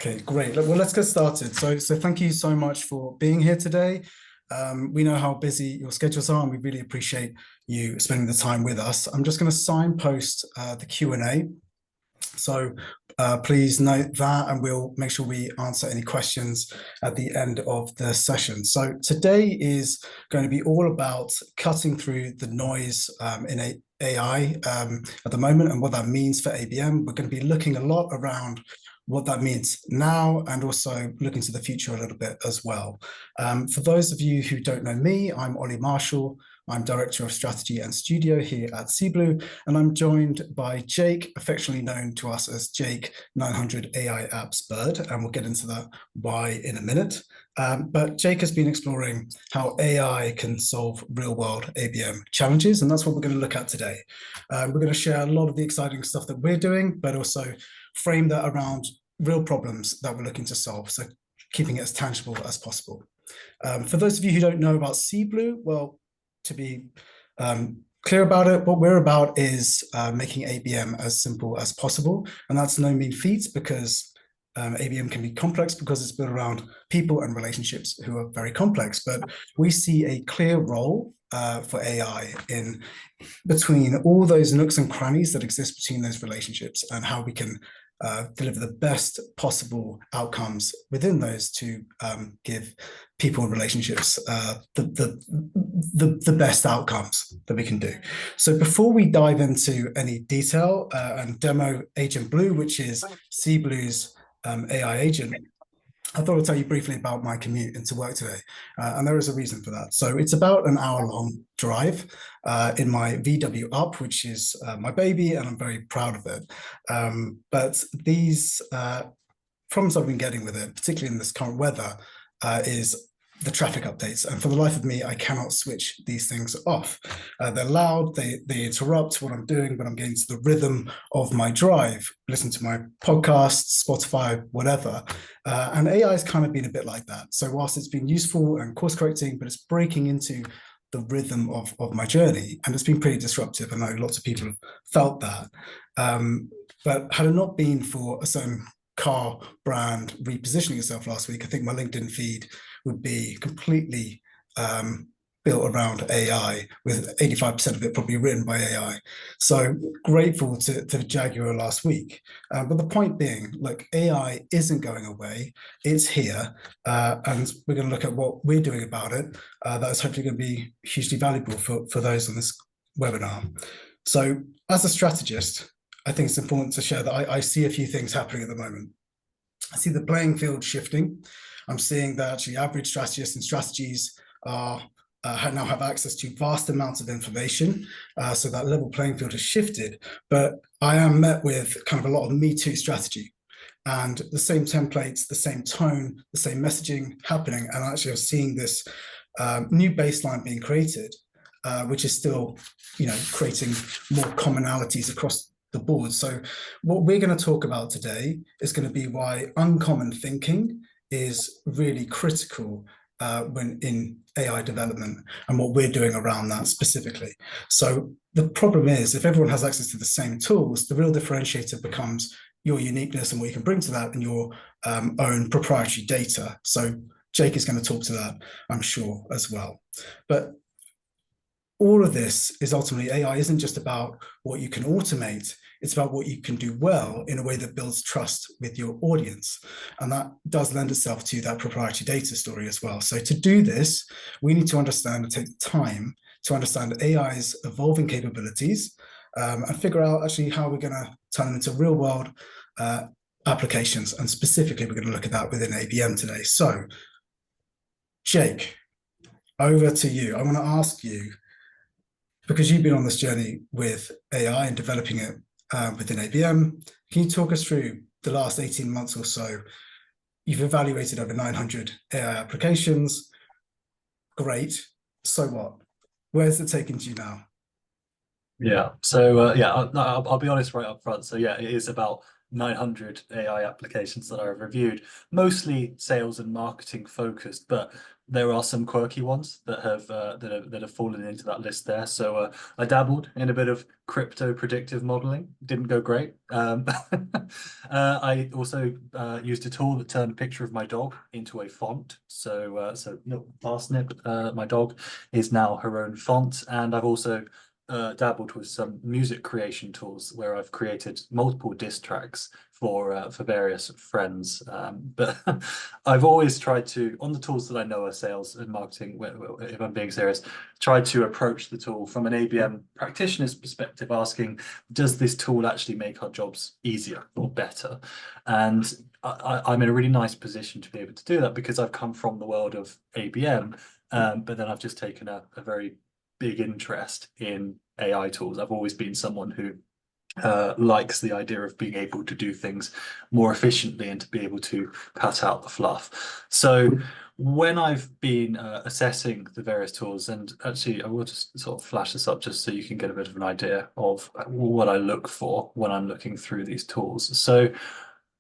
Okay, great. Well, let's get started. So thank you so much for being here today. We know how busy your schedules are, and we really appreciate you spending the time with us. I'm just going to signpost the Q&A. So please note that, and we'll make sure we answer any questions at the end of the session. So today is going to be all about cutting through the noise in AI at the moment and what that means for ABM. We're going to be looking a lot around what that means now and also looking to the future a little bit as well. For those of you who don't know me, I'm Ollie Marshall. I'm Director of Strategy and Studio here at Seablue, and I'm joined by Jake, affectionately known to us as Jake 900 AI Apps Bird, and we'll get into that why in a minute. But Jake has been exploring how AI can solve real-world ABM challenges, and that's what we're going to look at today. We're going to share a lot of the exciting stuff that we're doing, but also frame that around real problems that we're looking to solve, so keeping it as tangible as possible. For those of you who don't know about Seablue, well, to be clear about it, what we're about is making ABM as simple as possible. And that's no mean feat, because ABM can be complex because it's built around people and relationships who are very complex. But we see a clear role for AI in between all those nooks and crannies that exist between those relationships, and how we can deliver the best possible outcomes within those to give people and relationships the best outcomes that we can do. So before we dive into any detail and demo Agent Blue, which is Seablue's AI agent, I thought I'd tell you briefly about my commute into work today. And there is a reason for that. So it's about an hour-long drive in my VW Up, which is my baby, and I'm very proud of it. But these problems I've been getting with it, particularly in this current weather, is the traffic updates. And for the life of me, I cannot switch these things off. They're loud, they interrupt what I'm doing, but I'm getting to the rhythm of my drive, listen to my podcasts, Spotify, whatever. And AI has kind of been a bit like that. So whilst it's been useful and course correcting, but it's breaking into the rhythm of my journey. And it's been pretty disruptive. I know lots of people have felt that. But had it not been for a certain car brand repositioning itself last week, I think my LinkedIn feed would be completely built around AI, with 85% of it probably written by AI. So grateful to Jaguar last week. But the point being, like, AI isn't going away, it's here. And we're going to look at what we're doing about it. That is hopefully going to be hugely valuable for those on this webinar. So as a strategist, I think it's important to share that I see a few things happening at the moment. I see the playing field shifting. I'm seeing that actually average strategists and strategies are now have access to vast amounts of information. So that level playing field has shifted. But I am met with kind of a lot of Me Too strategy, and the same templates, the same tone, the same messaging happening. And actually I'm seeing this new baseline being created, which is still, creating more commonalities across the board. So what we're going to talk about today is going to be why uncommon thinking is really critical when in AI development, and what we're doing around that specifically. So the problem is, if everyone has access to the same tools, the real differentiator becomes your uniqueness and what you can bring to that, and your own proprietary data. So Jake is going to talk to that, I'm sure, as well. But all of this is ultimately, AI isn't just about what you can automate, it's about what you can do well in a way that builds trust with your audience. And that does lend itself to that proprietary data story as well. So to do this, we need to understand and take the time to understand AI's evolving capabilities, and figure out actually how we're going to turn them into real world applications. And specifically, we're going to look at that within ABM today. So Jake, over to you. I want to ask you, because you've been on this journey with AI and developing it within ABM, can you talk us through the last 18 months or so? You've evaluated over 900 AI applications. Great. So what? Where's it taken you now? Yeah. So I'll be honest right up front. So yeah, it is about 900 AI applications that I've reviewed, mostly sales and marketing focused, but there are some quirky ones that have fallen into that list there. So I dabbled in a bit of crypto predictive modeling. Didn't go great. I also used a tool that turned a picture of my dog into a font. So no, Parsnip, my dog, is now her own font, and I've also dabbled with some music creation tools where I've created multiple diss tracks for various friends. But I've always tried to, on the tools that I know are sales and marketing, if I'm being serious, try to approach the tool from an ABM practitioner's perspective, asking, does this tool actually make our jobs easier or better? And I'm in a really nice position to be able to do that because I've come from the world of ABM, but then I've just taken a very big interest in AI tools. I've always been someone who likes the idea of being able to do things more efficiently and to be able to cut out the fluff. So when I've been assessing the various tools, and actually I will just sort of flash this up just so you can get a bit of an idea of what I look for when I'm looking through these tools. So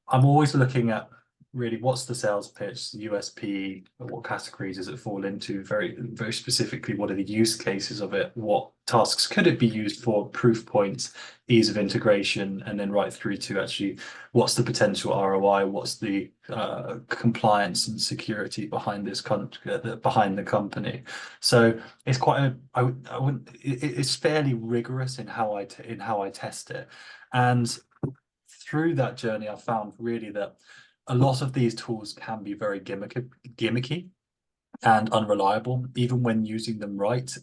I'm always looking at really what's the sales pitch, the USP, what categories does it fall into, very specifically, what are the use cases of it, what tasks could it be used for, proof points, ease of integration, and then right through to actually what's the potential ROI, what's the compliance and security behind this behind the company. So it's quite a I wouldn't it's fairly rigorous in how I test it. And through that journey, I found really that a lot of these tools can be very gimmicky and unreliable, even when using them right.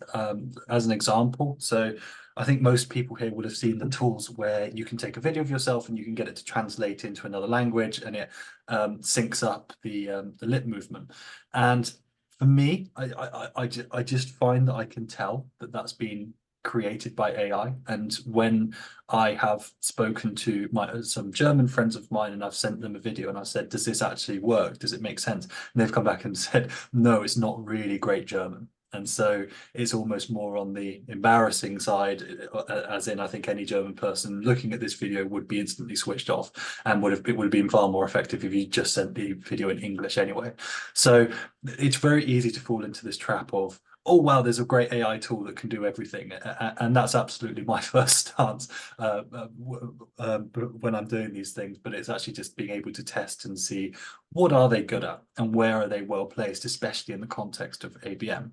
As an example, so I think most people here would have seen the tools where you can take a video of yourself and you can get it to translate into another language, and it syncs up the lip movement. And for me, I just find that I can tell that that's been created by AI. And when I have spoken to some German friends of mine and I've sent them a video and I said, does this actually work? Does it make sense? And they've come back and said, no, it's not really great German. And so it's almost more on the embarrassing side, as in I think any German person looking at this video would be instantly switched off, and it would have been far more effective if you just sent the video in English anyway. So it's very easy to fall into this trap of, oh wow, there's a great AI tool that can do everything, and that's absolutely my first stance when I'm doing these things. But it's actually just being able to test and see what are they good at and where are they well placed, especially in the context of ABM.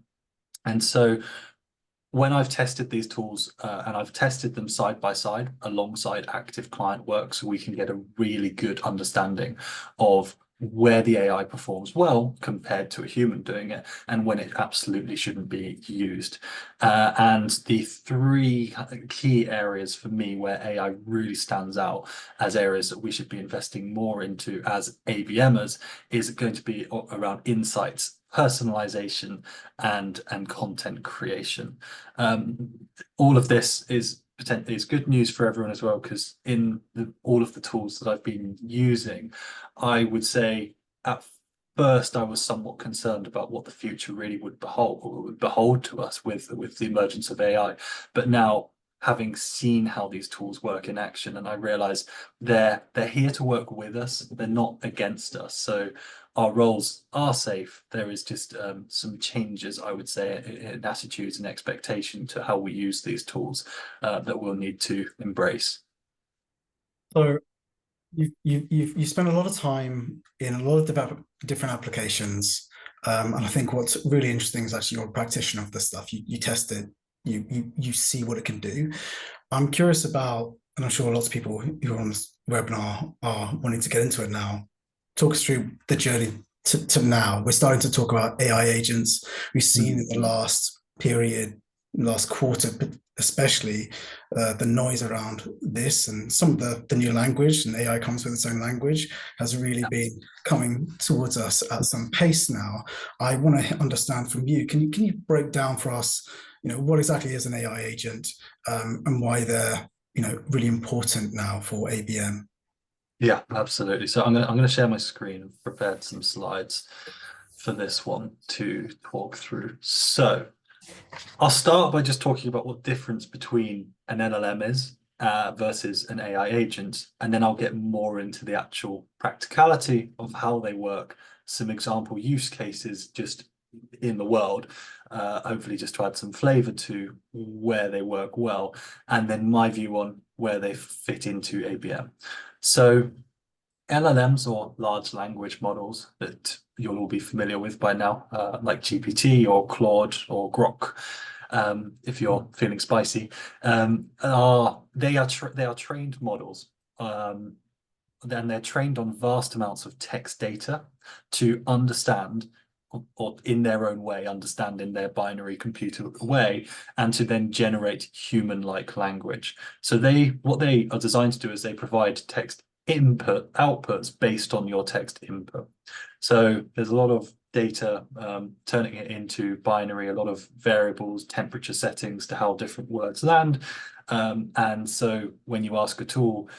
And so when I've tested these tools and I've tested them side by side alongside active client work, so we can get a really good understanding of where the AI performs well compared to a human doing it, and when it absolutely shouldn't be used. And the three key areas for me where AI really stands out as areas that we should be investing more into as ABMers is going to be around insights, personalization, and content creation. All of this is potentially good news for everyone as well, because in all of the tools that I've been using, I would say at first I was somewhat concerned about what the future really would behold to us with the emergence of AI. But now, having seen how these tools work in action, and I realize they're here to work with us, they're not against us. So our roles are safe. There is just some changes, I would say, in attitudes and expectation to how we use these tools that we'll need to embrace. So you spent a lot of time in a lot of different applications, and I think what's really interesting is actually you're a practitioner of this stuff. You test it, you see what it can do. I'm curious about, and I'm sure lots of people who are on this webinar are wanting to get into it now. Talk us through the journey to now. We're starting to talk about AI agents. We've seen in the last period, last quarter, especially the noise around this, and some of the new language, and AI comes with its own language, has really been coming towards us at some pace now. I want to understand from you, can you break down for us, what exactly is an AI agent, and why they're really important now for ABM? Yeah, absolutely. So I'm gonna share my screen. I've prepared some slides for this one to talk through. So I'll start by just talking about what difference between an LLM is versus an AI agent. And then I'll get more into the actual practicality of how they work, some example use cases just in the world, hopefully just to add some flavor to where they work well, and then my view on where they fit into ABM. So LLMs, or large language models, that you'll all be familiar with by now, like GPT or Claude or Grok, if you're feeling spicy, they are trained models, and they're trained on vast amounts of text data to understand, or in their own way, understand in their binary computer way, and to then generate human-like language. So what they are designed to do is they provide text outputs based on your text input. So there's a lot of data, turning it into binary, a lot of variables, temperature settings to how different words land. And so when you ask a tool,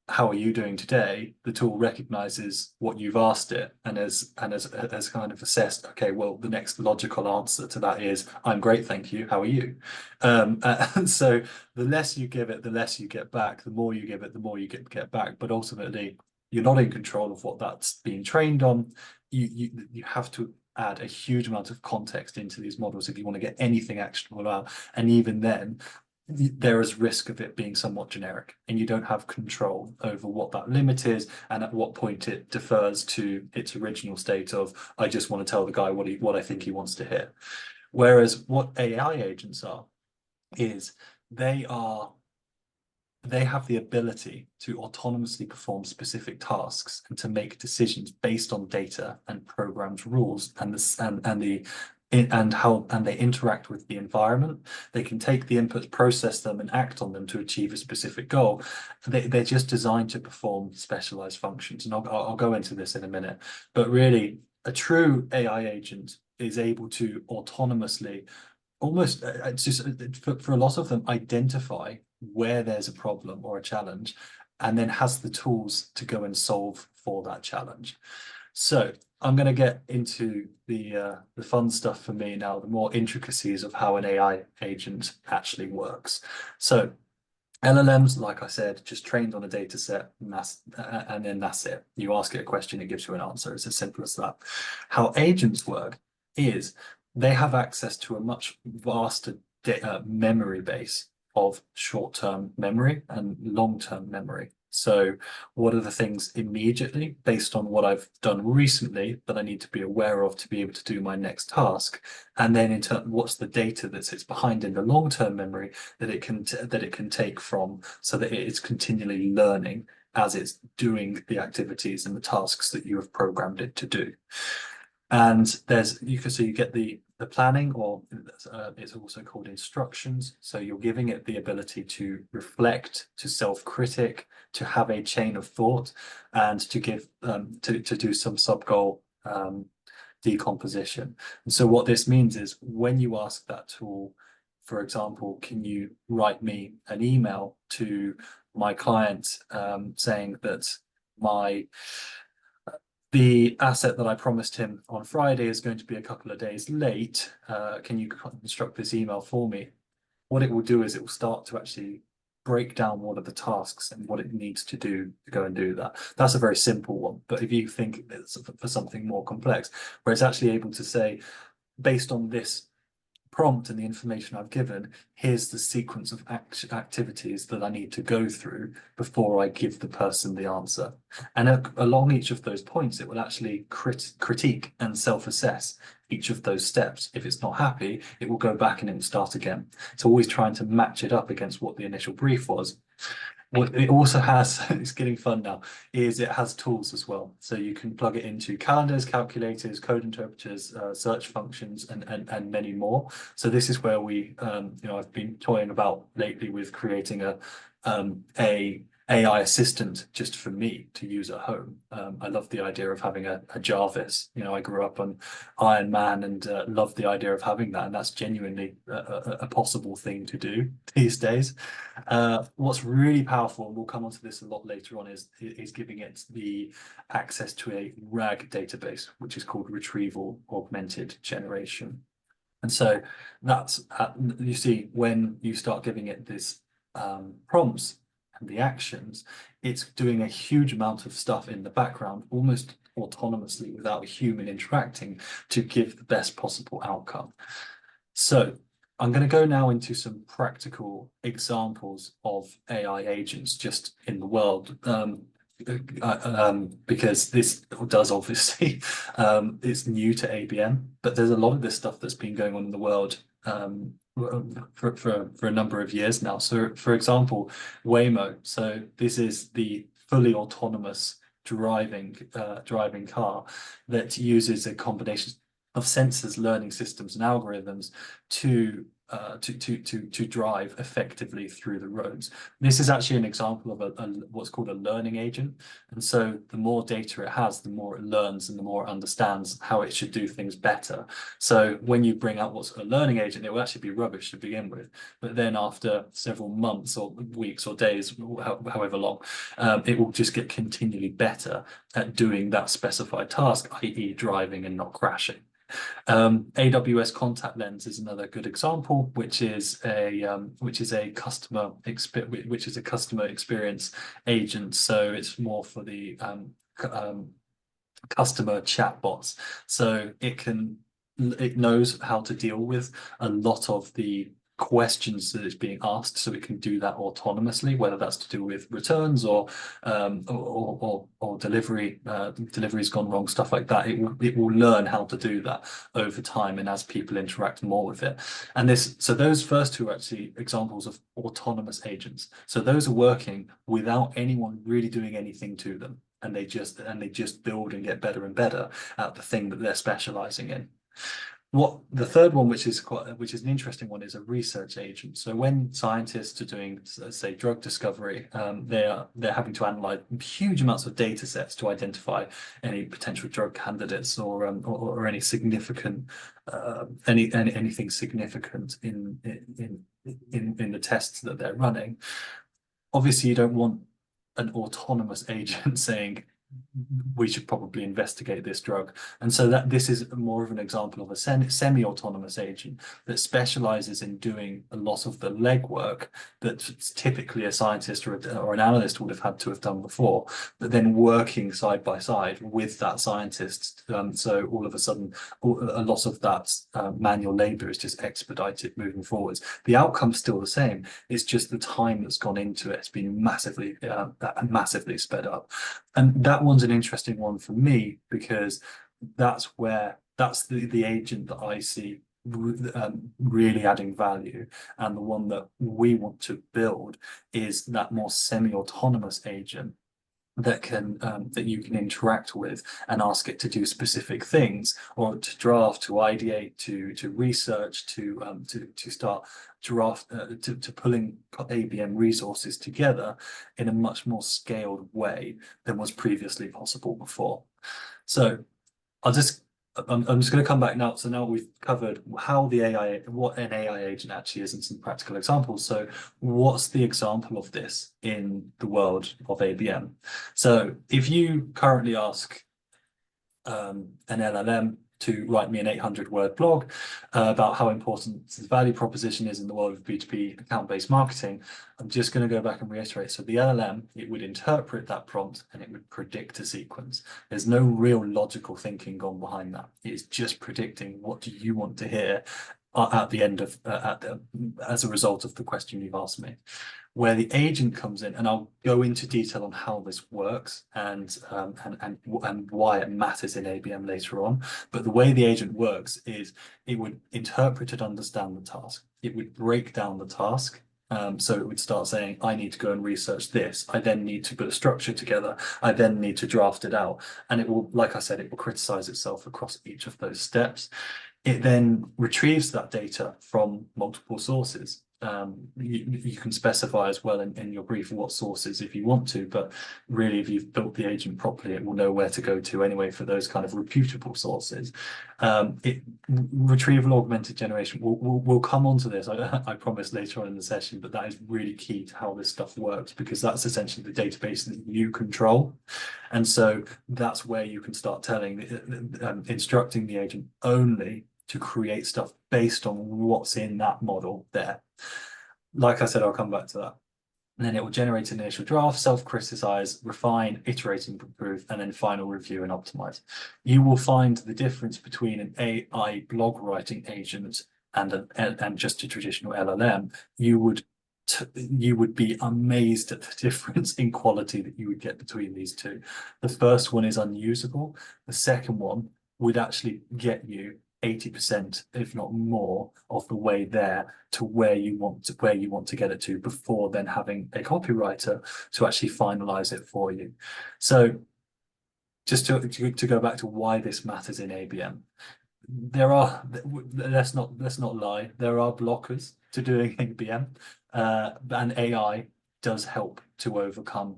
how are you doing today, the tool recognizes what you've asked it, and has kind of assessed, okay, well, the next logical answer to that is, I'm great, thank you, how are you? And so the less you give it, the less you get back. The more you give it, the more you get back. But ultimately, you're not in control of what that's being trained on. You have to add a huge amount of context into these models if you want to get anything actionable out. And even then, there is risk of it being somewhat generic, and you don't have control over what that limit is and at what point it defers to its original state of, I just want to tell the guy what I think he wants to hear. Whereas what AI agents are is they have the ability to autonomously perform specific tasks and to make decisions based on data and programmed rules and how they interact with the environment. They can take the inputs, process them, and act on them to achieve a specific goal. They're just designed to perform specialized functions, and I'll go into this in a minute. But really, a true AI agent is able to autonomously, almost just for a lot of them, identify where there's a problem or a challenge, and then has the tools to go and solve for that challenge. So I'm going to get into the fun stuff for me now, the more intricacies of how an AI agent actually works. So LLMs, like I said, just trained on a data set, and then that's it. You ask it a question, it gives you an answer. It's as simple as that. How agents work is they have access to a much vaster memory base of short-term memory and long-term memory. So what are the things immediately, based on what I've done recently, that I need to be aware of to be able to do my next task? And then in turn, what's the data that sits behind in the long-term memory that it can take from, so that it is continually learning as it's doing the activities and the tasks that you have programmed it to do. And you get the planning, or it's also called instructions. So you're giving it the ability to reflect, to self-critic, to have a chain of thought, and to give to do some sub-goal decomposition. And so what this means is, when you ask that tool, for example, can you write me an email to my client saying that the asset that I promised him on Friday is going to be a couple of days late. Can you construct this email for me? What it will do is it will start to actually break down what are the tasks and what it needs to do to go and do that. That's a very simple one. But if you think it's for something more complex, where it's actually able to say, based on this prompt and the information I've given, here's the sequence of activities that I need to go through before I give the person the answer. And along each of those points, it will actually critique and self-assess each of those steps. If it's not happy, it will go back and it will start again. It's always trying to match it up against what the initial brief was. What it also has, it's getting fun now, is it has tools as well. So you can plug it into calendars, calculators, code interpreters, search functions, and many more. So this is where I've been toying about lately with creating a AI assistant just for me to use at home. I love the idea of having a Jarvis. I grew up on Iron Man and love the idea of having that, and that's genuinely a possible thing to do these days. What's really powerful, and we'll come onto this a lot later on, is giving it the access to a RAG database, which is called Retrieval Augmented Generation. And so that's, you see, when you start giving it this prompts, and the actions, it's doing a huge amount of stuff in the background, almost autonomously without a human interacting, to give the best possible outcome. So I'm going to go now into some practical examples of AI agents just in the world, because this does obviously, it's new to ABM, but there's a lot of this stuff that's been going on in the world for a number of years now. So for example, Waymo. So this is the fully autonomous driving car that uses a combination of sensors, learning systems, and algorithms to drive effectively through the roads. This is actually an example of what's called a learning agent. And so the more data it has, the more it learns and the more it understands how it should do things better. So when you bring out what's a learning agent, it will actually be rubbish to begin with. But then after several months or weeks or days, however long, it will just get continually better at doing that specified task, i.e. driving and not crashing. AWS Contact Lens is another good example, which is a customer experience agent. So it's more for the customer chatbots. So it knows how to deal with a lot of the questions that it's being asked, so it can do that autonomously, whether that's to do with returns or delivery's gone wrong, stuff like that. It will learn how to do that over time and as people interact more with it. And so those first two are actually examples of autonomous agents. So those are working without anyone really doing anything to them, and they just build and get better and better at the thing that they're specializing in. The third one, which is an interesting one, is a research agent. So when scientists are doing, say, drug discovery, they're having to analyze huge amounts of data sets to identify any potential drug candidates or any significant anything significant in the tests that they're running. Obviously, you don't want an autonomous agent saying, we should probably investigate this drug. And so this is more of an example of a semi-autonomous agent that specializes in doing a lot of the legwork that typically a scientist or an analyst would have had to have done before, but then working side by side with that scientist. So all of a sudden, a lot of that manual labor is just expedited moving forwards. The outcome's still the same. It's just the time that's gone into it has been massively sped up. And that one's an interesting one for me, because that's the agent that I see really adding value, and the one that we want to build is that more semi-autonomous agent that you can interact with and ask it to do specific things, or to draft, to ideate, to research, to start to pulling ABM resources together in a much more scaled way than was previously possible before. So I'm just going to come back now. So now we've covered what an AI agent actually is and some practical examples. So what's the example of this in the world of ABM? So if you currently ask an LLM to write me an 800-word blog about how important the value proposition is in the world of B2B account-based marketing, I'm just going to go back and reiterate. So the LLM, it would interpret that prompt and it would predict a sequence. There's no real logical thinking gone behind that. It's just predicting what do you want to hear at the end of as a result of the question you've asked me. Where the agent comes in, and I'll go into detail on how this works and why it matters in ABM later on. But the way the agent works is it would interpret and understand the task. It would break down the task. So it would start saying, I need to go and research this. I then need to put a structure together. I then need to draft it out. And it will, like I said, it will criticize itself across each of those steps. It then retrieves that data from multiple sources. You can specify as well in your brief what sources if you want to, but really if you've built the agent properly, it will know where to go to anyway for those kind of reputable sources. Retrieval augmented generation, we'll come on to this, I promise, later on in the session, but that is really key to how this stuff works, because that's essentially the database that you control. And so that's where you can start instructing the agent only to create stuff based on what's in that model there. Like I said, I'll come back to that. And then it will generate an initial draft, self-criticize, refine, iterate and improve, and then final review and optimize. You will find the difference between an AI blog writing agent and just a traditional LLM. You would be amazed at the difference in quality that you would get between these two. The first one is unusable. The second one would actually get you 80%, if not more, of the way there to where you want to get it to before then having a copywriter to actually finalize it for you. So just to go back to why this matters in ABM, let's not lie, there are blockers to doing ABM, and AI does help to overcome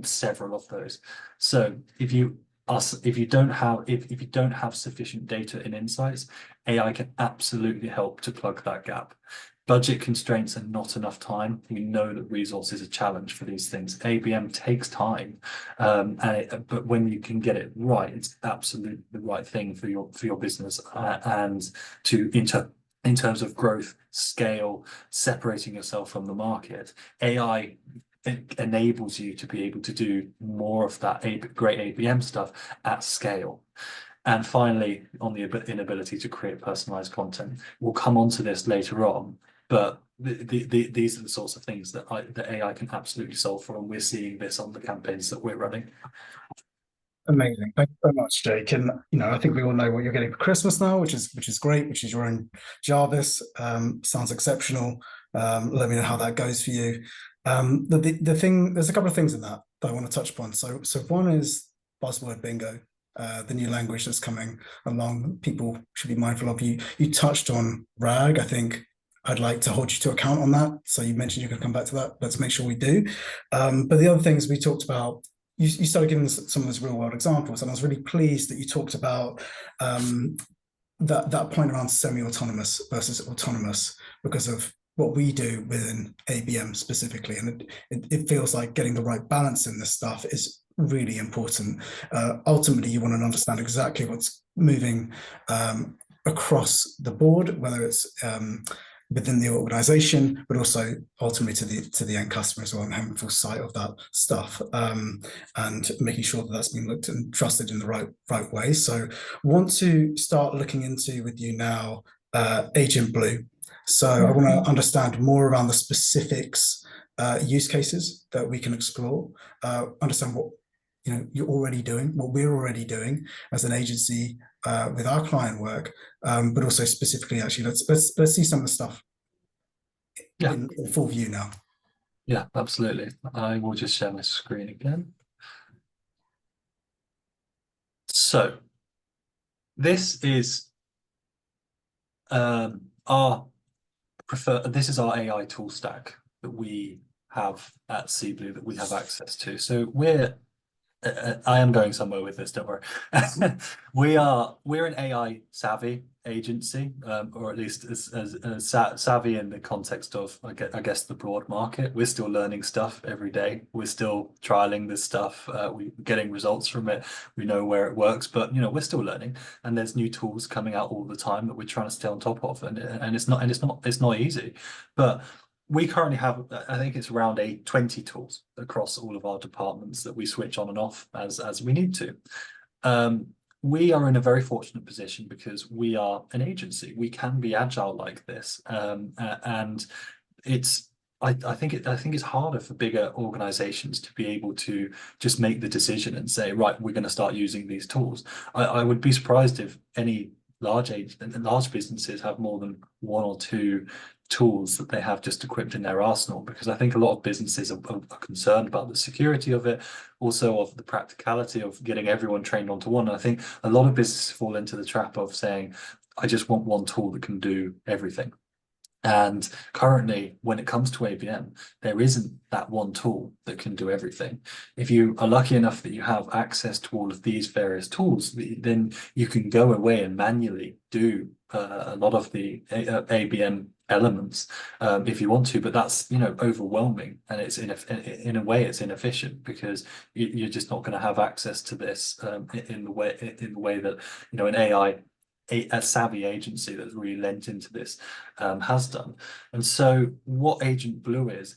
several of those. So if you don't have sufficient data and insights, AI can absolutely help to plug that gap. Budget constraints and not enough time. We know that resource is a challenge for these things. ABM takes time, but when you can get it right, it's absolutely the right thing for your business, and in terms of growth, scale, separating yourself from the market. AI enables you to be able to do more of that great ABM stuff at scale. And finally, on the inability to create personalized content. We'll come on to this later on, but these are the sorts of things that AI can absolutely solve for, and we're seeing this on the campaigns that we're running. Amazing. Thank you so much, Jake. And I think we all know what you're getting for Christmas now, which is great, which is your own Jarvis. Sounds exceptional. Let me know how that goes for you. The thing, there's a couple of things in that I want to touch upon. So one is buzzword bingo, the new language that's coming along. People should be mindful of. You touched on RAG. I think I'd like to hold you to account on that. So you mentioned you're going to come back to that. Let's make sure we do. But the other things we talked about, you started giving some of those real world examples, and I was really pleased that you talked about that point around semi-autonomous versus autonomous, because of what we do within ABM specifically, and it feels like getting the right balance in this stuff is really important. Ultimately, you want to understand exactly what's moving across the board, whether it's within the organization, but also ultimately to the end customer as well, and having full sight of that stuff, and making sure that that's being looked and trusted in the right way. So want to start looking into with you now Agent Blue. So I want to understand more around the specifics, use cases that we can explore, understand what you're already doing, what we're already doing as an agency with our client work, but also specifically, actually, let's see some of the stuff in full view now. Yeah, absolutely. I will just share my screen again. So this is this is our AI tool stack that we have at CBlue, that we have access to. So I am going somewhere with this, don't worry. We're an AI savvy agency, or at least as savvy in the context of, I guess, the broad market. We're still learning stuff every day. We're still trialing this stuff. We're getting results from it. We know where it works, but we're still learning, and there's new tools coming out all the time that we're trying to stay on top of, and it's not easy, but we currently have, I think it's around 20 tools across all of our departments that we switch on and off as we need to. We are in a very fortunate position because we are an agency. We can be agile like this, and I think it's harder for bigger organizations to be able to just make the decision and say, right, we're going to start using these tools. I would be surprised if any large businesses have more than one or two tools that they have just equipped in their arsenal, because I think a lot of businesses are concerned about the security of it, also of the practicality of getting everyone trained onto one. And I think a lot of businesses fall into the trap of saying, I just want one tool that can do everything. And currently, when it comes to ABM, there isn't that one tool that can do everything. If you are lucky enough that you have access to all of these various tools, then you can go away and manually do a lot of the ABM elements if you want to, but that's overwhelming, and it's in a way it's inefficient, because you're just not going to have access to this in the way that an AI, a savvy agency that's really lent into this has done. And so what Agent Blue is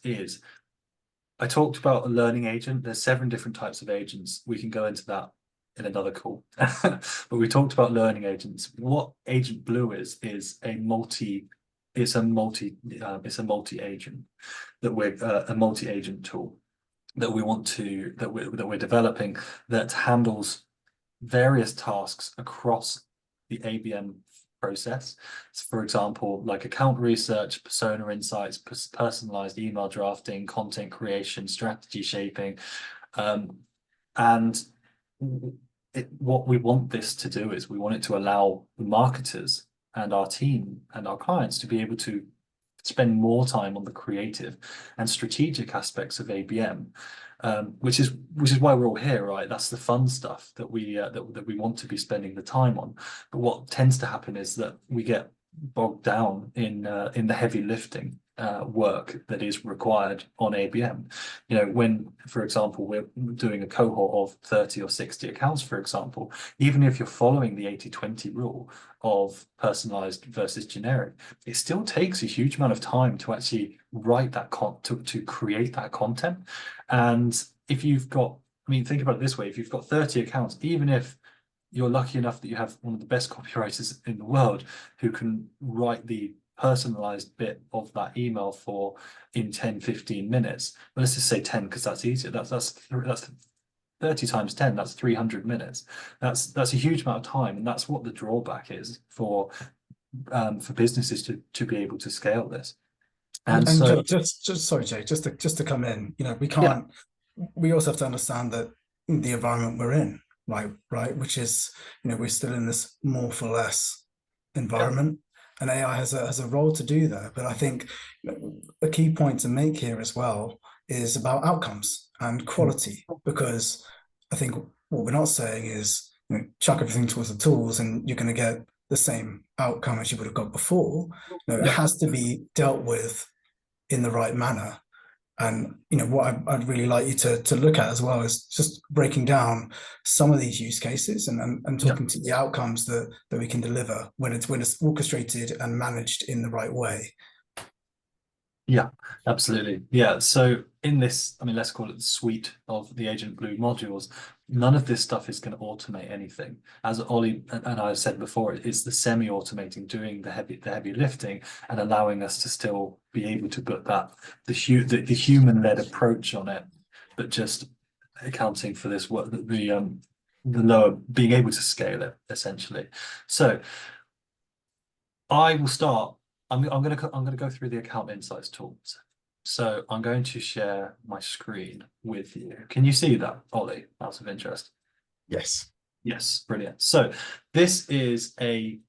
I talked about a learning agent. There's 7 different types of agents. We can go into that in another call. But we talked about learning agents. What Agent Blue is a multi-agent that we're a multi-agent tool that we're developing that handles various tasks across the ABM process. So for example, like account research, persona insights, personalized email drafting, content creation, strategy shaping. And what we want this to do is we want it to allow the marketers and our team and our clients to be able to spend more time on the creative and strategic aspects of ABM, which is why we're all here, right? That's the fun stuff that we that we want to be spending the time on. But what tends to happen is that we get bogged down in the heavy lifting work that is required on ABM. You know, when, for example, we're doing a cohort of 30 or 60 accounts, for example, even if you're following the 80-20 rule of personalized versus generic, it still takes a huge amount of time to actually write that to create that content. And if you've got, I mean, think about it this way, if you've got 30 accounts, even if you're lucky enough that you have one of the best copywriters in the world who can write the personalized bit of that email for in 10-15 minutes, but let's just say 10 because that's easier. That's 30 times 10, that's 300 minutes. That's a huge amount of time, and that's what the drawback is for businesses to be able to scale this. And And so just sorry, Jay, just to come in, we yeah, can't. We also have to understand that the environment we're in, right, which is, we're still in this more for less yeah, environment, and AI has a role to do there. But I think a key point to make here as well is about outcomes and quality, because I think what we're not saying is, chuck everything towards the tools and you're going to get the same outcome as you would have got before. No, it yeah. has to be dealt with in the right manner. And what I'd really like you to look at as well is just breaking down some of these use cases and Yeah. talking to the outcomes that we can deliver when it's orchestrated and managed in the right way. Yeah, absolutely. Yeah. So in this, I mean, let's call it the suite of the Agent Blue modules, none of this stuff is going to automate anything. As Ollie and I said before, it's the semi-automating doing the heavy lifting and allowing us to still be able to put the human-led approach on it, but just accounting for this what the lower being able to scale it essentially. So I will start. I'm gonna go through the account insights tools. So I'm going to share my screen with you. Can you see that, Ollie? Out of interest. Yes. Yes, brilliant. So this is a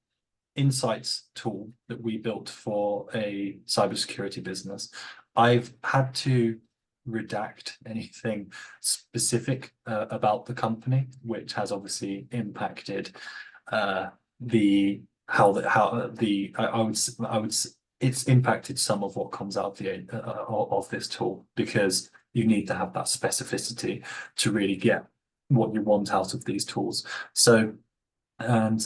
insights tool that we built for a cybersecurity business. I've had to redact anything specific about the company, which has obviously impacted the I would it's impacted some of what comes out of this tool, because you need to have that specificity to really get what you want out of these tools. So, and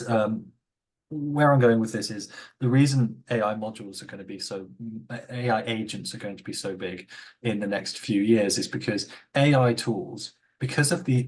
where I'm going with this is the reason AI agents are going to be so big in the next few years is because AI tools, because of the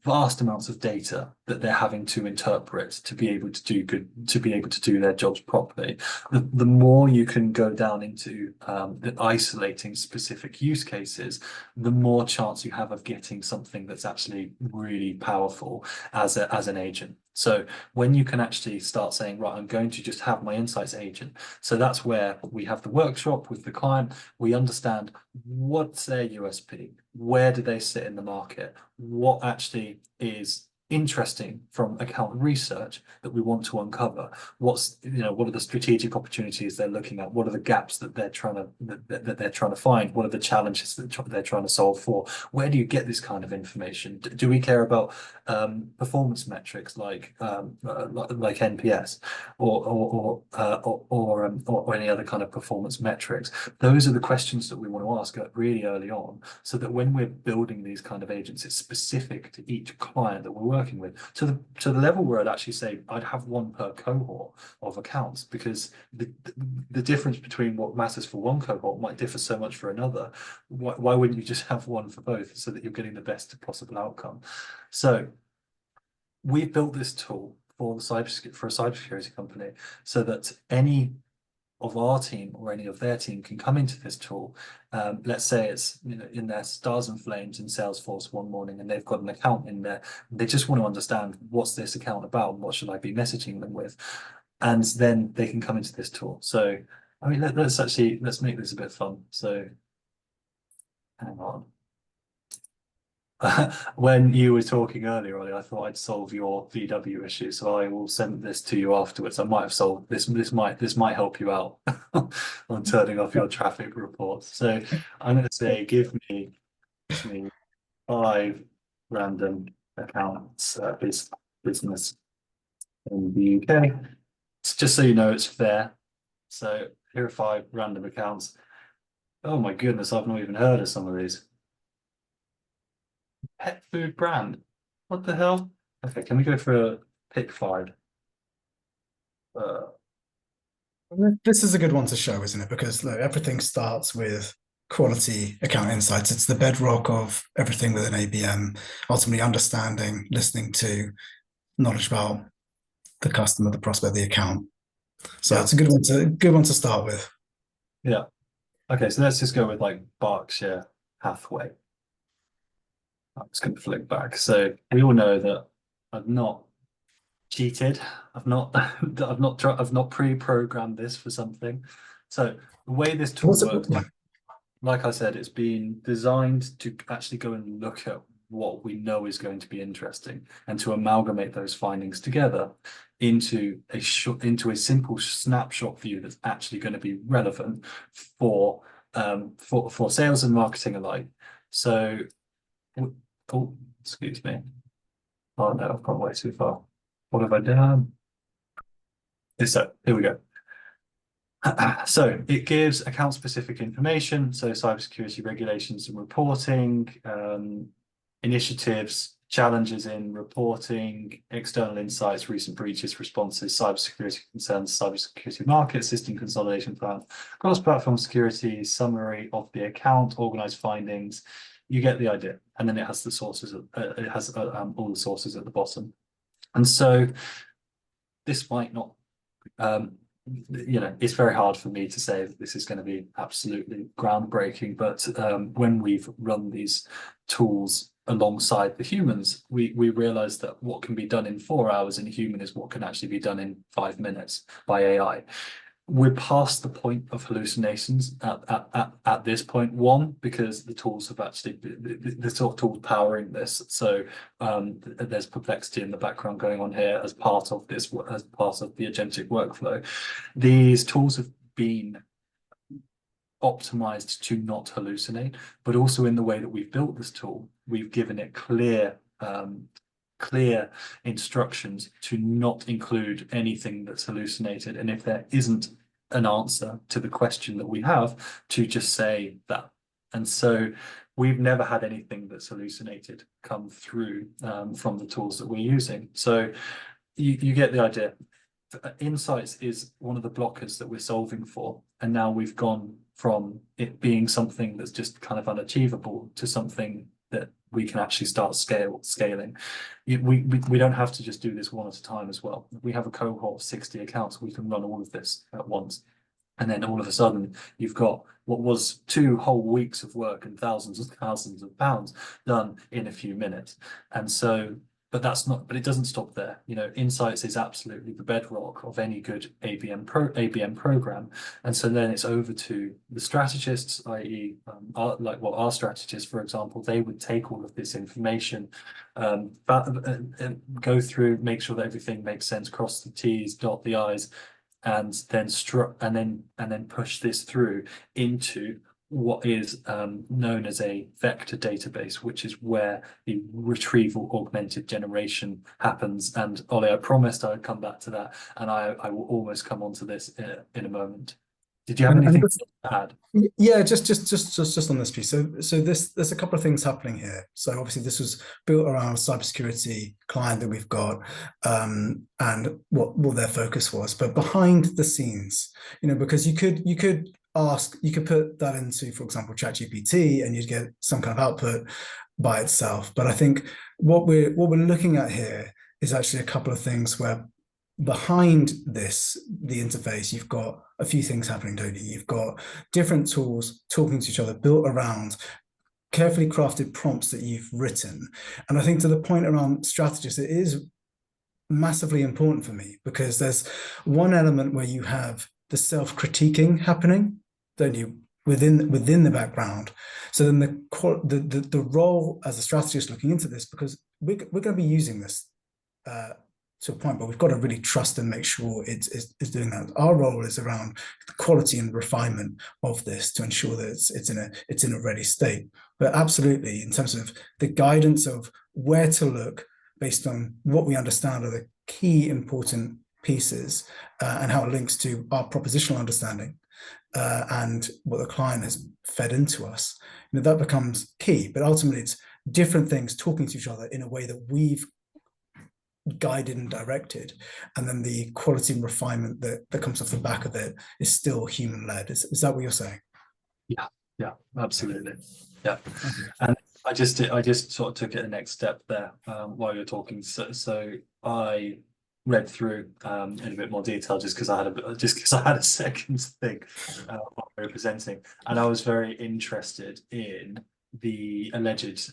vast amounts of data that they're having to interpret to be able to do their jobs properly, the more you can go down into the isolating specific use cases, the more chance you have of getting something that's actually really powerful as an agent. So when you can actually start saying, right, I'm going to just have my insights agent. So that's where we have the workshop with the client. We understand what's their USP, where do they sit in the market, what actually is interesting from account research that we want to uncover, what are the strategic opportunities they're looking at, what are the gaps that they're trying to find, what are the challenges that they're trying to solve for, where do you get this kind of information, do we care about performance metrics like NPS or any other kind of performance metrics. Those are the questions that we want to ask really early on, so that when we're building these kind of agents, it's specific to each client that we're working with, to the level where I'd actually say I'd have one per cohort of accounts, because the difference between what matters for one cohort might differ so much for another. Why wouldn't you just have one for both, so that you're getting the best possible outcome? So we've built this tool for a cybersecurity company, so that any of our team or any of their team can come into this tool. Let's say it's, you know, in their stars and flames in Salesforce one morning, and they've got an account in there. They just want to understand, what's this account about? What should I be messaging them with? And then they can come into this tool. So, I mean, let's make this a bit fun. So, hang on. When you were talking earlier, Ollie, I thought I'd solve your VW issue, so I will send this to you afterwards. I might have solved this. This might help you out on turning off your traffic reports. So I'm going to say, give me 5 random accounts, business in the UK. Just so you know, it's fair. So here are 5 random accounts. Oh my goodness, I've not even heard of some of these. Pet food brand. What the hell? Okay, can we go for a pick 5? This is a good one to show, isn't it? Because look, everything starts with quality account insights. It's the bedrock of everything within ABM. Ultimately, understanding, listening to, knowledge about the customer, the prospect, the account. So Yeah. it's a good one to start with. Yeah. Okay, so let's just go with like Berkshire Hathaway. I'm just going to flick back. So we all know that I've not cheated. I've not I've not pre-programmed this for something. So the way this tool works, like I said, it's been designed to actually go and look at what we know is going to be interesting, and to amalgamate those findings together into a simple snapshot view that's actually going to be relevant for sales and marketing alike. So, oh, excuse me. Oh no, I've gone way too far. What have I done? So here we go. So it gives account specific information, so cybersecurity regulations and reporting, initiatives, challenges in reporting, external insights, recent breaches, responses, cybersecurity concerns, cybersecurity market, system consolidation plan, cross-platform security, summary of the account, organized findings. You get the idea. And then it has the sources. It has all the sources at the bottom. And so this might not. You know, it's very hard for me to say that this is going to be absolutely groundbreaking, but when we've run these tools alongside the humans, we realize that what can be done in 4 hours in a human is what can actually be done in 5 minutes by AI. We're past the point of hallucinations at this point. One, because the tools have actually the sort of tools powering this. So there's perplexity in the background going on here as part of this, as part of the agentic workflow. These tools have been optimized to not hallucinate, but also in the way that we've built this tool, we've given it clear instructions to not include anything that's hallucinated. And if there isn't an answer to the question that we have, to just say that. And so we've never had anything that's hallucinated come through from the tools that we're using. So you get the idea. Insights is one of the blockers that we're solving for. And now we've gone from it being something that's just kind of unachievable to something that we can actually start scaling. We don't have to just do this one at a time as well. We have a cohort of 60 accounts. We can run all of this at once. And then all of a sudden, you've got what was 2 whole weeks of work and thousands of pounds done in a few minutes. And so, but it doesn't stop there. You know, insights is absolutely the bedrock of any good ABM program. And so then it's over to the strategists, i.e. Our strategists, for example, they would take all of this information, go through, make sure that everything makes sense, cross the T's, dot the I's, and then push this through into what is known as a vector database, which is where the retrieval augmented generation happens. And Ollie, I promised I'd come back to that, and I will almost come on to this in a moment. Did you have And anything this, to add? yeah, just on this piece. So there's a couple of things happening here. So obviously this was built around a cybersecurity client that we've got, and what their focus was. But behind the scenes, because you could put that into, for example, ChatGPT, and you'd get some kind of output by itself. But I think what we're looking at here is actually a couple of things where behind this, the interface, you've got a few things happening, don't you? You've got different tools talking to each other, built around carefully crafted prompts that you've written. And I think to the point around strategists, it is massively important for me, because there's one element where you have the self-critiquing happening, don't you, within the background. So then the role as a strategist looking into this, because we're going to be using this to a point, but we've got to really trust and make sure it's doing that. Our role is around the quality and refinement of this to ensure that it's in a ready state. But absolutely, in terms of the guidance of where to look based on what we understand are the key important pieces, and how it links to our propositional understanding, and what the client has fed into us, that becomes key. But ultimately, it's different things talking to each other in a way that we've guided and directed, and then the quality and refinement that comes off the back of it is still human led. Is that what you're saying? Yeah, absolutely. Yeah. Okay. And I just sort of took it the next step there, while you're talking. So I read through in a bit more detail, just because I had a second to think while we were presenting, and I was very interested in the alleged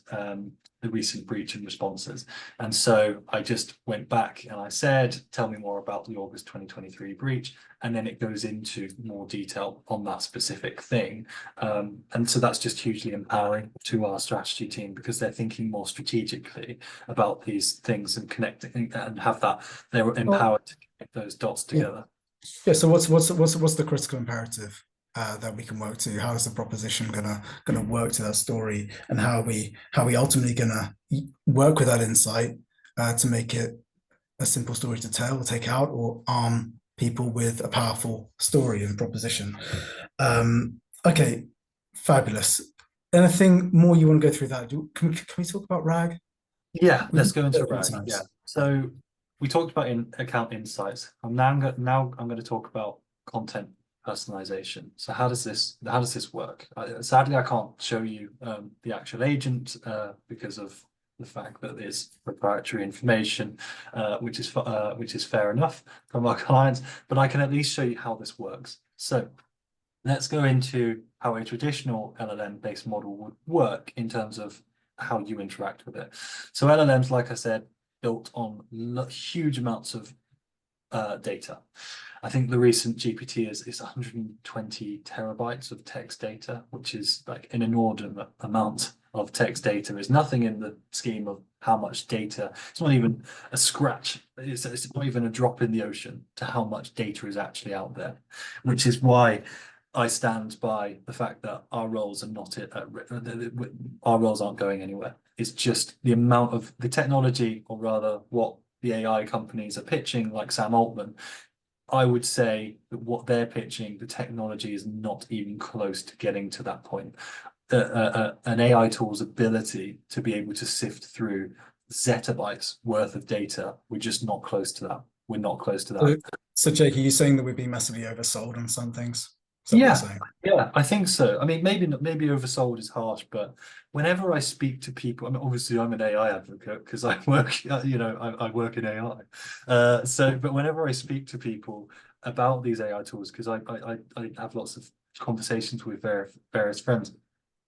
the recent breach and responses. And so I just went back and I said, tell me more about the August 2023 breach. And then it goes into more detail on that specific thing. And so that's just hugely empowering to our strategy team, because they're thinking more strategically about these things and connecting, and have that they're empowered to connect those dots together. Yeah. So what's the critical imperative that we can work to? How is the proposition gonna work to that story, and how are we ultimately gonna work with that insight to make it a simple story to tell or take out, or arm people with a powerful story and proposition? Okay, fabulous. Anything more you want to go through that? Can we talk about RAG? Yeah, We let's did go into a few RAG. Yeah. times. So we talked about account insights. Now I'm going to talk about content personalization. So how does this work? Sadly, I can't show you the actual agent because of the fact that there's proprietary information, which is fair enough from our clients. But I can at least show you how this works. So let's go into how a traditional LLM-based model would work in terms of how you interact with it. So LLMs, like I said, built on huge amounts of data. I think the recent GPT is 120 terabytes of text data, which is like an inordinate amount of text data. There's nothing in the scheme of how much data. It's not even a scratch. It's not even a drop in the ocean to how much data is actually out there, which is why I stand by the fact that our roles are not our roles aren't going anywhere. It's just the amount of the technology, or rather what the AI companies are pitching, like Sam Altman. I would say that what they're pitching, the technology is not even close to getting to that point. An AI tool's ability to be able to sift through zettabytes worth of data, we're just not close to that. We're not close to that. So Jake, are you saying that we've been massively oversold on some things? Is that what you're Yeah, saying? yeah, I think so. I mean, maybe oversold is harsh, but whenever I speak to people, I mean, obviously I'm an AI advocate because I work, I work in AI. But whenever I speak to people about these AI tools, because I have lots of conversations with various friends,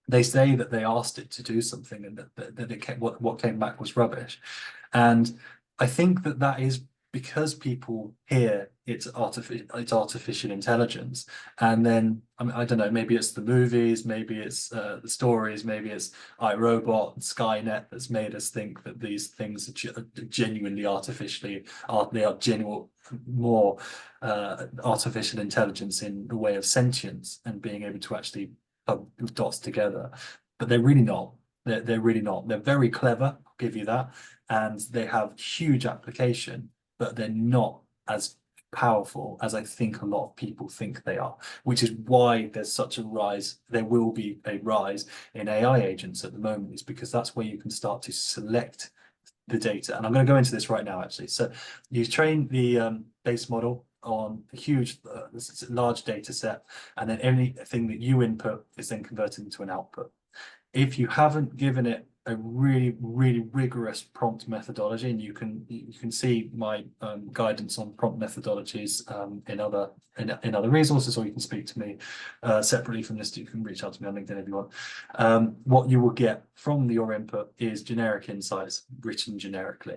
they say that they asked it to do something, and that what came back was rubbish. And I think that is because people hear it's artificial intelligence, and then I don't know, maybe it's the movies, maybe it's the stories, maybe it's iRobot, Skynet that's made us think that these things are genuinely they are genuine, more artificial intelligence in the way of sentience and being able to actually put dots together. But they're really not. They're really not. They're very clever, I'll give you that, and they have huge application, but they're not as powerful as I think a lot of people think they are, which is why there's such a rise. There will be a rise in AI agents at the moment, is because that's where you can start to select the data. And I'm going to go into this right now, actually. So you train the base model on a huge, large data set, and then anything that you input is then converted into an output. If you haven't given it a really, really rigorous prompt methodology, and you can see my guidance on prompt methodologies in other resources, or you can speak to me separately from this. You can reach out to me on LinkedIn if you want. What you will get from your input is generic insights written generically.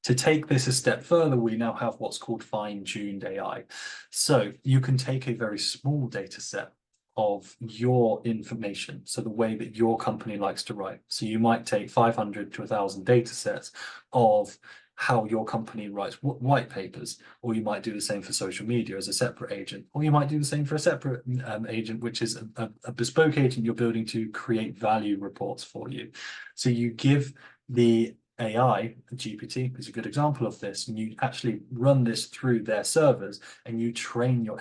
To take this a step further, we now have what's called fine-tuned AI. So you can take a very small data set of your information, so the way that your company likes to write. So you might take 500 to 1,000 data sets of how your company writes white papers, or you might do the same for social media as a separate agent, or you might do the same for a separate agent, which is a bespoke agent you're building to create value reports for you. So you give the AI, GPT is a good example of this, and you actually run this through their servers and you train your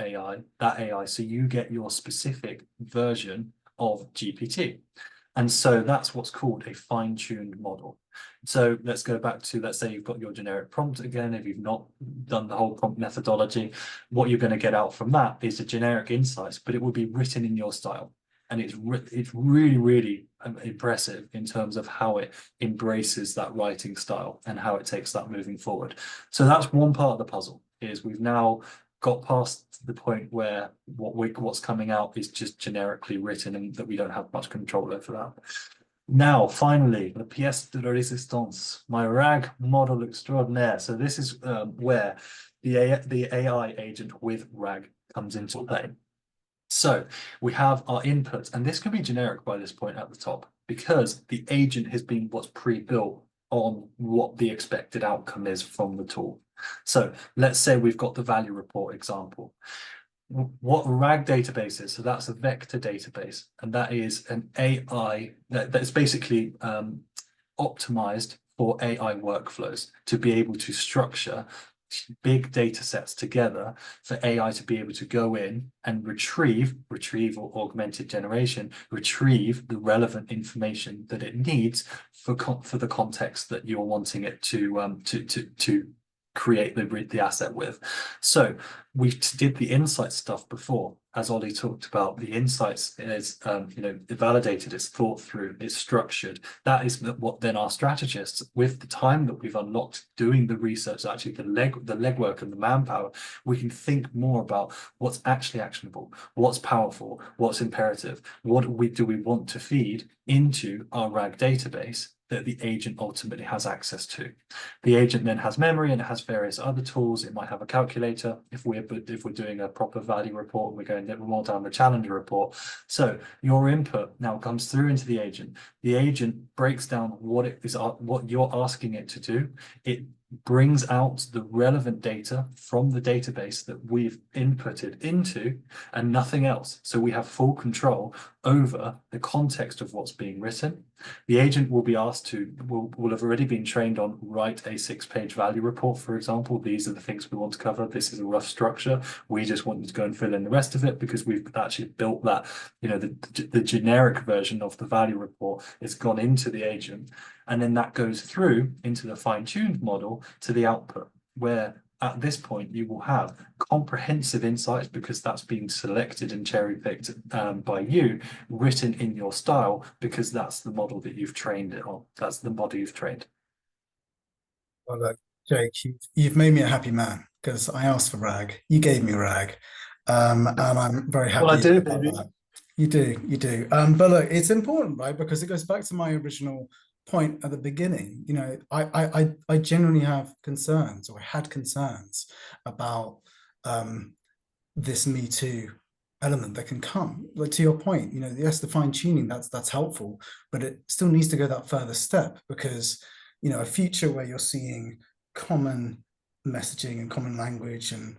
that AI, so you get your specific version of GPT. And so that's what's called a fine-tuned model. So let's go back to, let's say you've got your generic prompt again. If you've not done the whole prompt methodology, what you're going to get out from that is a generic insights, but it will be written in your style. And it's really, really impressive in terms of how it embraces that writing style and how it takes that moving forward. So that's one part of the puzzle, is we've now got past the point where what's coming out is just generically written, and that we don't have much control over that. Now, finally, the pièce de résistance, my RAG model extraordinaire. So this is where the AI agent with RAG comes into play. So we have our inputs, and this can be generic by this point at the top, because the agent has been what's pre-built on what the expected outcome is from the tool. So let's say we've got the value report example. What RAG database is, so that's a vector database, and that is an AI that's basically optimized for AI workflows to be able to structure big data sets together for AI to be able to go in and retrieve or augmented generation, retrieve the relevant information that it needs for the context that you're wanting it to create the asset with. So we did the insights stuff before. As Ollie talked about, the insights is validated, it's thought through, it's structured. That is what then our strategists, with the time that we've unlocked doing the research, actually the legwork and the manpower, we can think more about what's actually actionable, what's powerful, what's imperative, what do we want to feed into our RAG database that the agent ultimately has access to. The agent then has memory, and it has various other tools. It might have a calculator if we're doing a proper value report, and we're going more down the challenger report. So your input now comes through into the agent. The agent breaks down what you're asking it to do. It brings out the relevant data from the database that we've inputted into, and nothing else. So we have full control over the context of what's being written. The agent will be asked will have already been trained on write a 6-page value report, for example. These are the things we want to cover. This is a rough structure. We just want you to go and fill in the rest of it, because we've actually built that, the generic version of the value report. It's gone into the agent, and then that goes through into the fine-tuned model to the output, where at this point you will have comprehensive insights, because that's being selected and cherry-picked by you, written in your style, because that's the model that you've trained it on. That's the model you've trained. Well, look, Jake, you've made me a happy man, because I asked for RAG, you gave me RAG, and I'm very happy. Well, I do, about baby. that. You do. But look, it's important, right? Because it goes back to my original point at the beginning. I genuinely have concerns, or had concerns about this Me Too element that can come. Like, to your point, yes, the fine tuning, that's helpful, but it still needs to go that further step, because a future where you're seeing common messaging and common language, and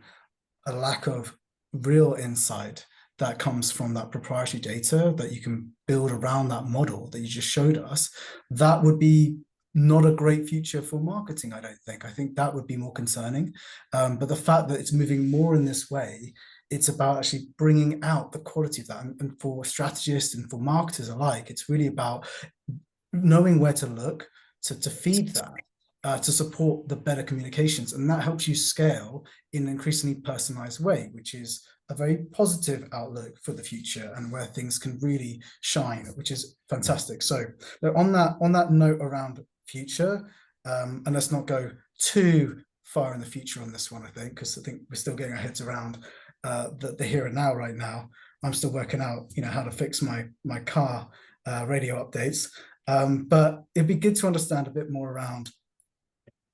a lack of real insight that comes from that proprietary data that you can build around that model that you just showed us, that would be not a great future for marketing, I don't think. I think that would be more concerning. But the fact that it's moving more in this way, it's about actually bringing out the quality of that. And for strategists and for marketers alike, it's really about knowing where to look to feed that, to support the better communications. And that helps you scale in an increasingly personalized way, which is a very positive outlook for the future and where things can really shine, which is fantastic. So on that note around future, and let's not go too far in the future on this one, I think, because I think we're still getting our heads around the here and now. Right now, I'm still working out, how to fix my car radio updates. But it'd be good to understand a bit more around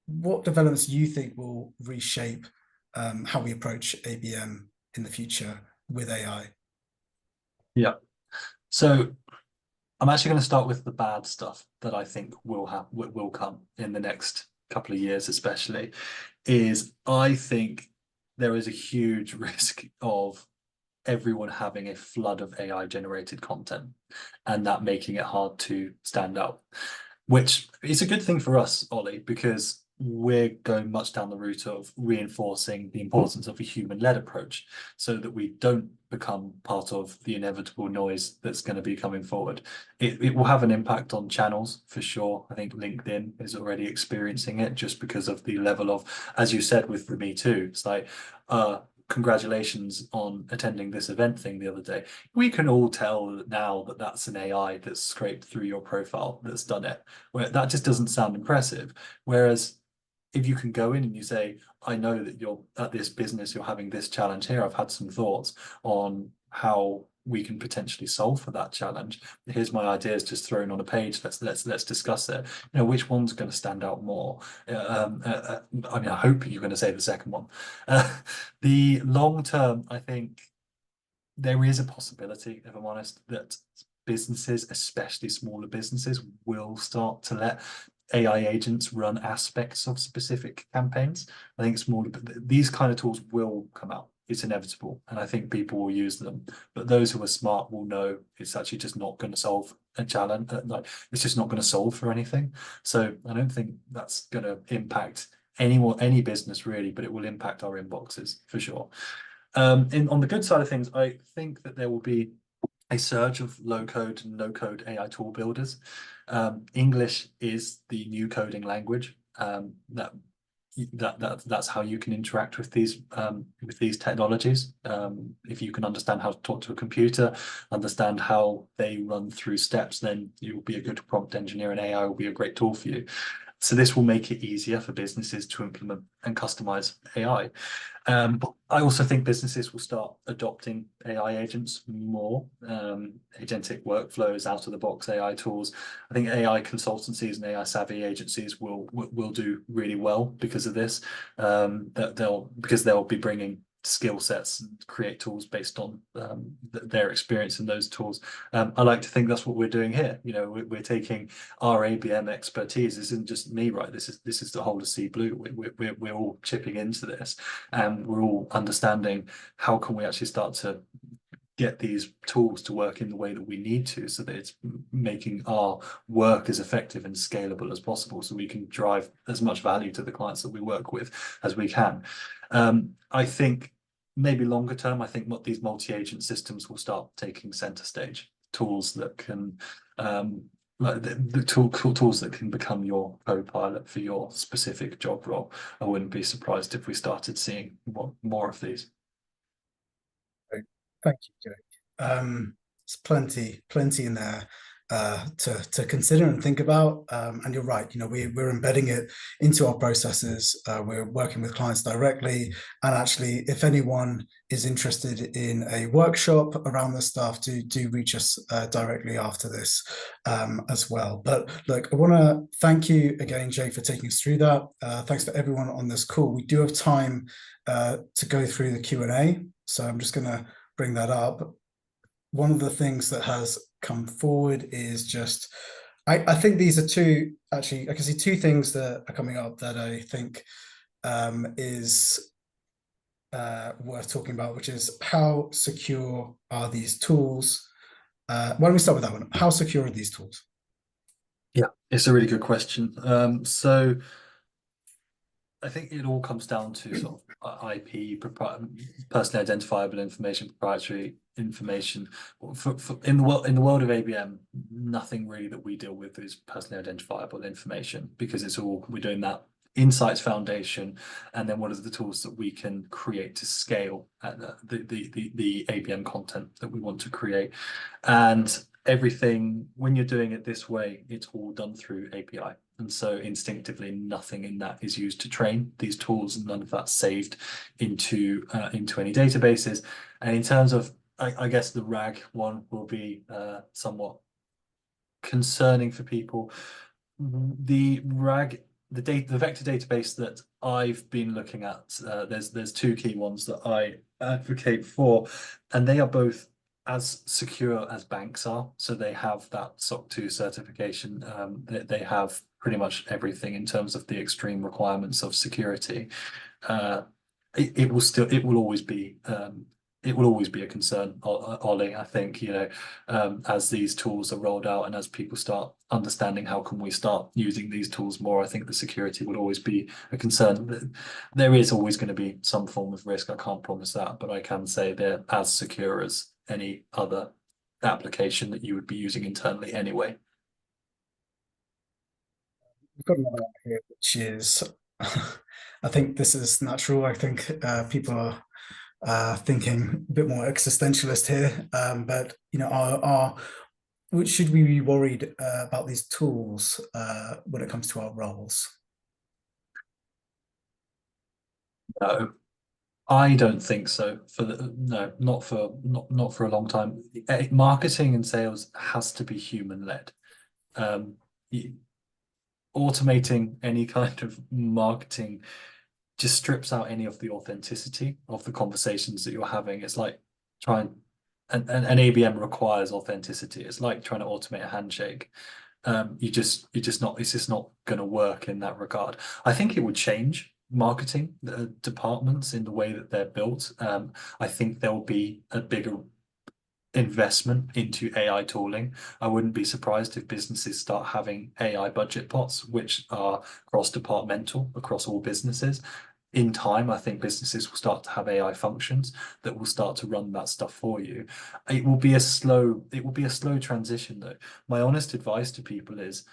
what developments you think will reshape how we approach ABM in the future with AI. Yeah. So I'm actually going to start with the bad stuff that I think will come in the next couple of years, especially, is I think there is a huge risk of everyone having a flood of AI generated content and that making it hard to stand out, which is a good thing for us, Ollie, because we're going much down the route of reinforcing the importance of a human-led approach so that we don't become part of the inevitable noise that's going to be coming forward. It will have an impact on channels for sure. I think LinkedIn is already experiencing it just because of the level of, as you said with the Me Too, it's like, congratulations on attending this event thing the other day. We can all tell now that that's an AI that's scraped through your profile that's done it. Where that just doesn't sound impressive. Whereas if you can go in and you say, I know that you're at this business, you're having this challenge here. I've had some thoughts on how we can potentially solve for that challenge. Here's my ideas just thrown on a page. Let's discuss it. Which one's going to stand out more? I mean, I hope you're going to say the second one. The long term, I think there is a possibility, if I'm honest, that businesses, especially smaller businesses, will start to let AI agents run aspects of specific campaigns. I think smaller, but these kind of tools will come out. It's inevitable, and I think people will use them. But those who are smart will know it's actually just not going to solve a challenge. Like, it's just not going to solve for anything. So I don't think that's going to impact any business really, but it will impact our inboxes for sure. On the good side of things, I think that there will be a surge of low-code and no-code AI tool builders. English is the new coding language. That's how you can interact with these technologies. If you can understand how to talk to a computer, understand how they run through steps, then you'll be a good prompt engineer, and AI will be a great tool for you. So this will make it easier for businesses to implement and customize AI. But I also think businesses will start adopting AI agents more, agentic workflows, out of the box AI tools. I think AI consultancies and AI savvy agencies will do really well because of this. Because they'll be bringing skill sets and create tools based on their experience in those tools. I like to think that's what we're doing here. We're taking our ABM expertise. This isn't just me, right? This is the whole of C Blue. We're all chipping into this, and we're all understanding how can we actually start to get these tools to work in the way that we need to, so that it's making our work as effective and scalable as possible, so we can drive as much value to the clients that we work with as we can. I think maybe longer term, I think what these multi-agent systems will start taking center stage. Tools that can like the tools that can become your co-pilot for your specific job role. I wouldn't be surprised if we started seeing more of these. Thank you, Jake. It's plenty in there to consider and think about. And you're right, we're embedding it into our processes. We're working with clients directly. And actually, if anyone is interested in a workshop around this stuff, do reach us directly after this as well. But look, I want to thank you again, Jay, for taking us through that. Thanks for everyone on this call. We do have time to go through the Q&A. So I'm just going to bring that up. One of the things that has come forward is just, I think these are two, actually, I can see two things that are coming up that I think is worth talking about, which is how secure are these tools? Why don't we start with that one? How secure are these tools? Yeah, it's a really good question. So I think it all comes down to sort of IP, personally identifiable information, proprietary information. In the world of ABM, nothing really that we deal with is personally identifiable information, because it's all, we're doing that insights foundation, and then what are the tools that we can create to scale at the ABM content that we want to create. And everything, when you're doing it this way, it's all done through API. And so instinctively, nothing in that is used to train these tools, and none of that's saved into any databases. And in terms of, I guess the RAG one will be somewhat concerning for people. The RAG, the vector database that I've been looking at, there's two key ones that I advocate for, and they are both as secure as banks are. So they have that SOC 2 certification. They have pretty much everything in terms of the extreme requirements of security. It will always be a concern, Ollie. I think, as these tools are rolled out and as people start understanding how can we start using these tools more, I think the security will always be a concern. There is always going to be some form of risk. I can't promise that, but I can say they're as secure as any other application that you would be using internally anyway. We've got another one here, which is, I think this is natural. I think people are thinking a bit more existentialist here, but should we be worried about these tools when it comes to our roles? No, I don't think so. No, not for a long time. Marketing and sales has to be human led. Um, Automating any kind of marketing just strips out any of the authenticity of the conversations that you're having. It's like trying, and ABM requires authenticity. It's like trying to automate a handshake. It's just not going to work in that regard. I think it would change marketing departments in the way that they're built. I think there will be a bigger investment into AI tooling. I wouldn't be surprised if businesses start having AI budget pots, which are cross-departmental across all businesses. In time, I think businesses will start to have AI functions that will start to run that stuff for you. It will be a slow transition though. My honest advice to people is,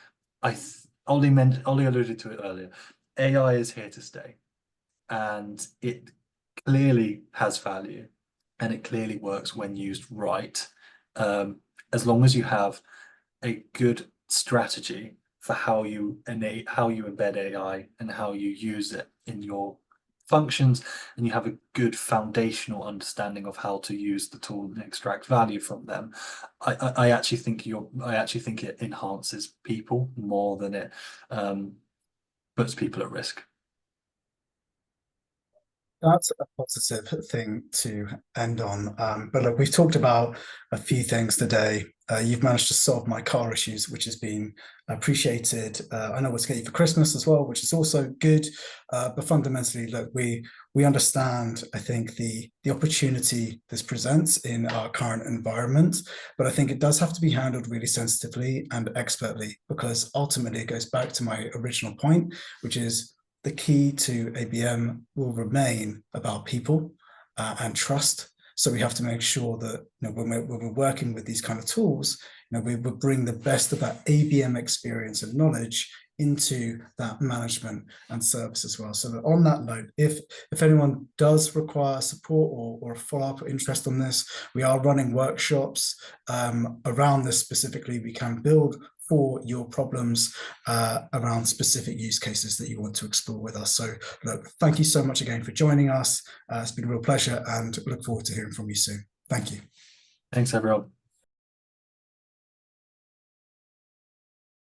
Ollie alluded to it earlier, AI is here to stay, and it clearly has value, and it clearly works when used right. As long as you have a good strategy for how you embed AI and how you use it in your functions, and you have a good foundational understanding of how to use the tool and extract value from them, I actually think it enhances people more than it puts people at risk. That's a positive thing to end on. But look, we've talked about a few things today. You've managed to solve my car issues, which has been appreciated. I know what's getting you for Christmas as well, which is also good. But fundamentally, look, we understand, I think, the opportunity this presents in our current environment. But I think it does have to be handled really sensitively and expertly, because ultimately it goes back to my original point, which is the key to ABM will remain about people and trust. So we have to make sure that when we're working with these kind of tools, we bring the best of that ABM experience and knowledge into that management and service as well. So on that note, if anyone does require support or a follow-up interest on this, we are running workshops around this specifically. We can build for your problems around specific use cases that you want to explore with us. So look, thank you so much again for joining us. It's been a real pleasure, and look forward to hearing from you soon. Thank you. Thanks, everyone.